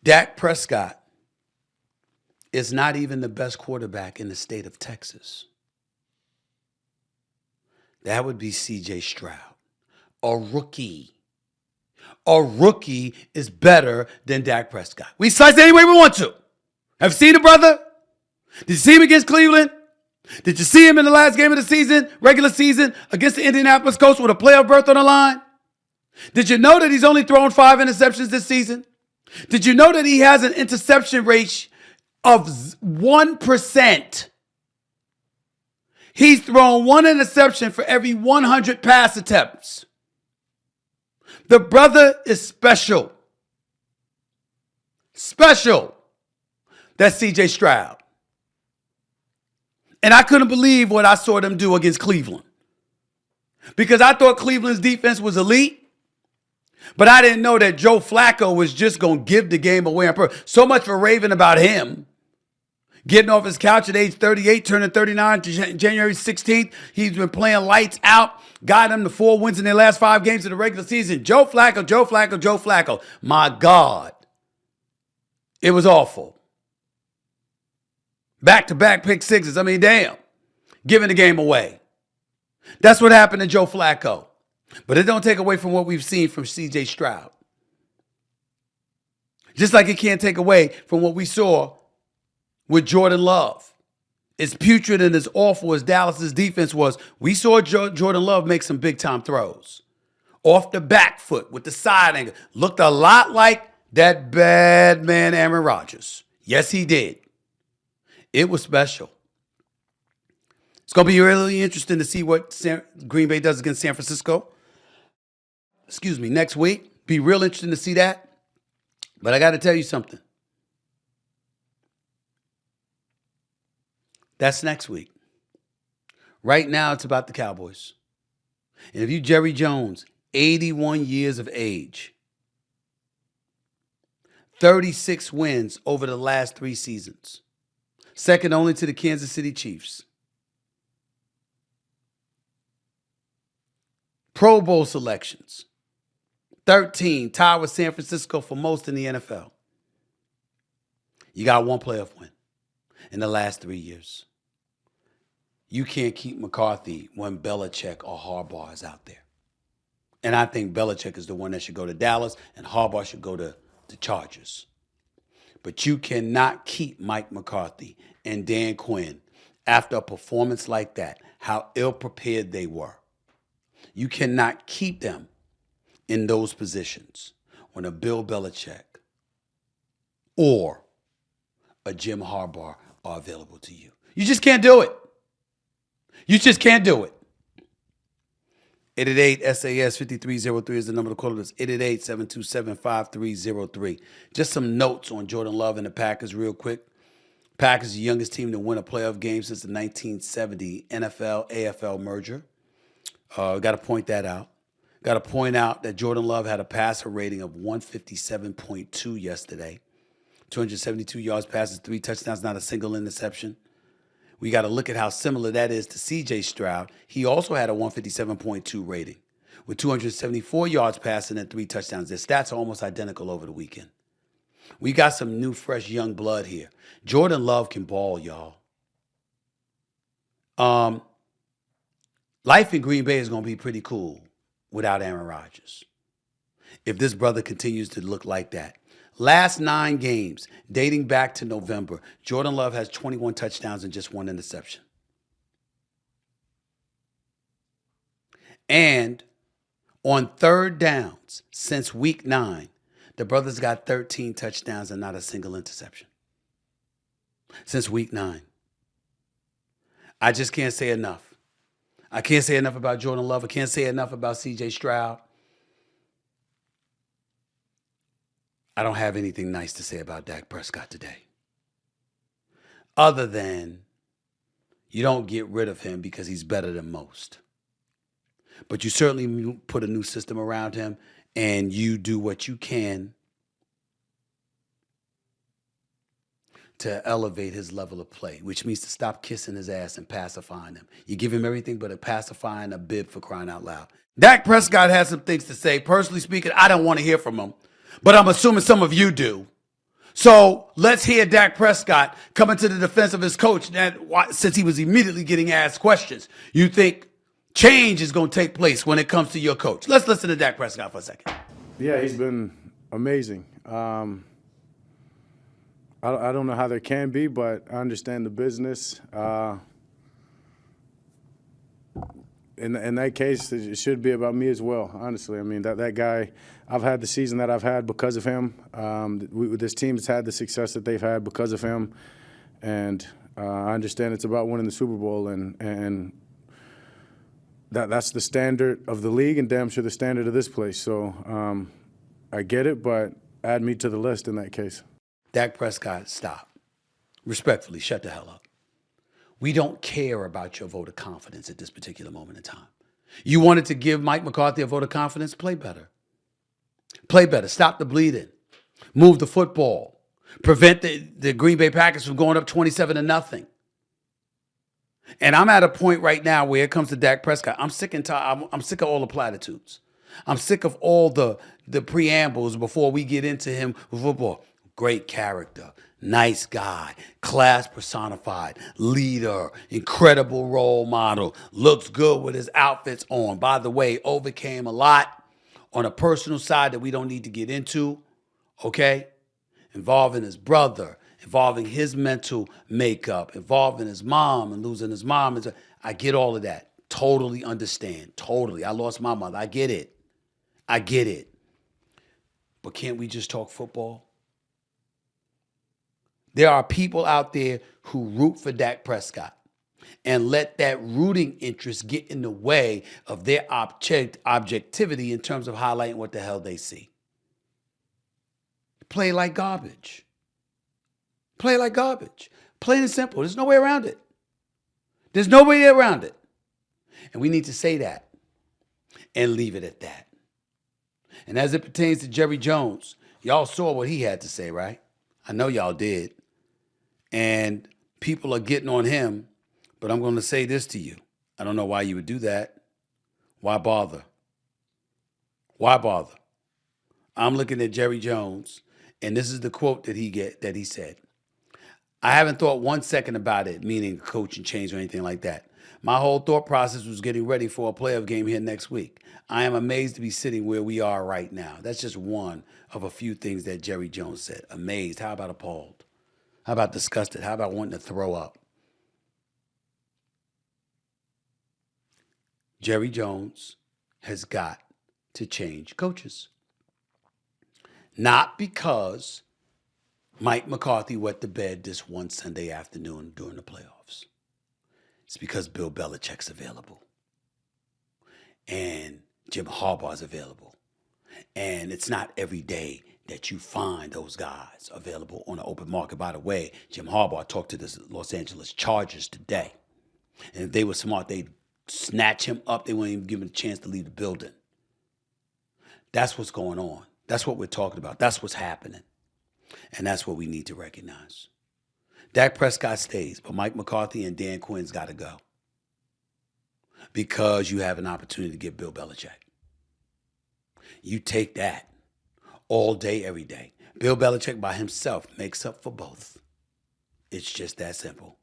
Dak Prescott is not even the best quarterback in the state of Texas. That would be C.J. Stroud, a rookie. A rookie is better than Dak Prescott. We slice it any way we want to. Have you seen the brother? Did you see him against Cleveland? Did you see him in the last game of the season, regular season, against the Indianapolis Colts with a playoff berth on the line? Did you know that he's only thrown 5 interceptions this season? Did you know that he has an interception rate of 1%? He's thrown 1 interception for every 100 pass attempts. The brother is special. Special. That's C.J. Stroud. And I couldn't believe what I saw them do against Cleveland. Because I thought Cleveland's defense was elite. But I didn't know that Joe Flacco was just going to give the game away on purpose. So much for raving about him. Getting off his couch at age 38, turning 39, January 16th. He's been playing lights out. Got them to 4 wins in their last 5 games of the regular season. Joe Flacco, Joe Flacco, Joe Flacco. My God. It was awful. Back-to-back pick sixes. I mean, damn. Giving the game away. That's what happened to Joe Flacco. But it don't take away from what we've seen from C.J. Stroud. Just like it can't take away from what we saw with Jordan Love. As putrid and as awful as Dallas's defense was, we saw Jordan Love make some big-time throws. Off the back foot with the side angle. Looked a lot like that bad man Aaron Rodgers. Yes, he did. It was special. It's going to be really interesting to see what Green Bay does against San Francisco. Next week. Be real interesting to see that. But I got to tell you something. That's next week. Right now, it's about the Cowboys. And if you Jerry Jones, 81 years of age, 36 wins over the last 3 seasons, second only to the Kansas City Chiefs. Pro Bowl selections, 13, tied with San Francisco for most in the NFL. You got 1 playoff win in the last 3 years. You can't keep McCarthy when Belichick or Harbaugh is out there. And I think Belichick is the one that should go to Dallas and Harbaugh should go to the Chargers. But you cannot keep Mike McCarthy and Dan Quinn after a performance like that, how ill-prepared they were. You cannot keep them in those positions when a Bill Belichick or a Jim Harbaugh are available to you. You just can't do it. You just can't do it. 888-SAS-5303 is the number to call us. 888-727-5303. Just some notes on Jordan Love and the Packers real quick. Packers are the youngest team to win a playoff game since the 1970 NFL-AFL merger. Got to point that out. Got to point out that Jordan Love had a passer rating of 157.2 yesterday. 272 yards passes, 3 touchdowns, not a single interception. We got to look at how similar that is to C.J. Stroud. He also had a 157.2 rating with 274 yards passing and 3 touchdowns. Their stats are almost identical over the weekend. We got some new, fresh, young blood here. Jordan Love can ball, y'all. Life in Green Bay is going to be pretty cool without Aaron Rodgers. If this brother continues to look like that. Last 9 games, dating back to November, Jordan Love has 21 touchdowns and just 1 interception. And on 3rd downs since week 9, the brother's got 13 touchdowns and not a single interception. Since week 9. I just can't say enough. I can't say enough about Jordan Love. I can't say enough about C.J. Stroud. I don't have anything nice to say about Dak Prescott today. Other than you don't get rid of him because he's better than most. But you certainly put a new system around him and you do what you can to elevate his level of play, which means to stop kissing his ass and pacifying him. You give him everything but a pacifying, a bib for crying out loud. Dak Prescott has some things to say. Personally speaking, I don't want to hear from him. But I'm assuming some of you do. So let's hear Dak Prescott coming to the defense of his coach since he was immediately getting asked questions. You think change is going to take place when it comes to your coach? Let's listen to Dak Prescott for a second. Yeah, he's been amazing. I don't know how there can be, but I understand the business. In that case, it should be about me as well, honestly. I mean, that guy, I've had the season that I've had because of him. This team has had the success that they've had because of him. And I understand it's about winning the Super Bowl, and that's the standard of the league and damn sure the standard of this place. So I get it, but add me to the list in that case. Dak Prescott, stop. Respectfully, shut the hell up. We don't care about your vote of confidence at this particular moment in time. You wanted to give Mike McCarthy a vote of confidence? Play better. Play better. Stop the bleeding. Move the football. Prevent the Green Bay Packers from going up 27-0. And I'm at a point right now where it comes to Dak Prescott. I'm sick and tired. I'm sick of all the platitudes. I'm sick of all the preambles before we get into him with football. Great character, nice guy, class personified, leader, incredible role model, looks good with his outfits on. By the way, overcame a lot on a personal side that we don't need to get into, okay? Involving his brother, involving his mental makeup, involving his mom and losing his mom. I get all of that. Totally understand. Totally. I lost my mother. I get it. I get it. But can't we just talk football? There are people out there who root for Dak Prescott and let that rooting interest get in the way of their objectivity in terms of highlighting what the hell they see. Play like garbage. Play like garbage. Plain and simple. There's no way around it. There's no way around it. And we need to say that and leave it at that. And as it pertains to Jerry Jones, y'all saw what he had to say, right? I know y'all did. And people are getting on him, but I'm going to say this to you. I don't know why you would do that. Why bother? Why bother? I'm looking at Jerry Jones, and this is the quote that he said. I haven't thought 1 second about it, meaning coaching change or anything like that. My whole thought process was getting ready for a playoff game here next week. I am amazed to be sitting where we are right now. That's just one of a few things that Jerry Jones said. Amazed. How about appalled? How about disgusted? How about wanting to throw up? Jerry Jones has got to change coaches. Not because Mike McCarthy wet the bed this one Sunday afternoon during the playoffs. It's because Bill Belichick's available. And Jim Harbaugh's available. And it's not every day that you find those guys available on the open market. By the way, Jim Harbaugh talked to the Los Angeles Chargers today. And if they were smart, they'd snatch him up. They wouldn't even give him a chance to leave the building. That's what's going on. That's what we're talking about. That's what's happening. And that's what we need to recognize. Dak Prescott stays, but Mike McCarthy and Dan Quinn's got to go. Because you have an opportunity to get Bill Belichick. You take that all day, every day. Bill Belichick by himself makes up for both. It's just that simple.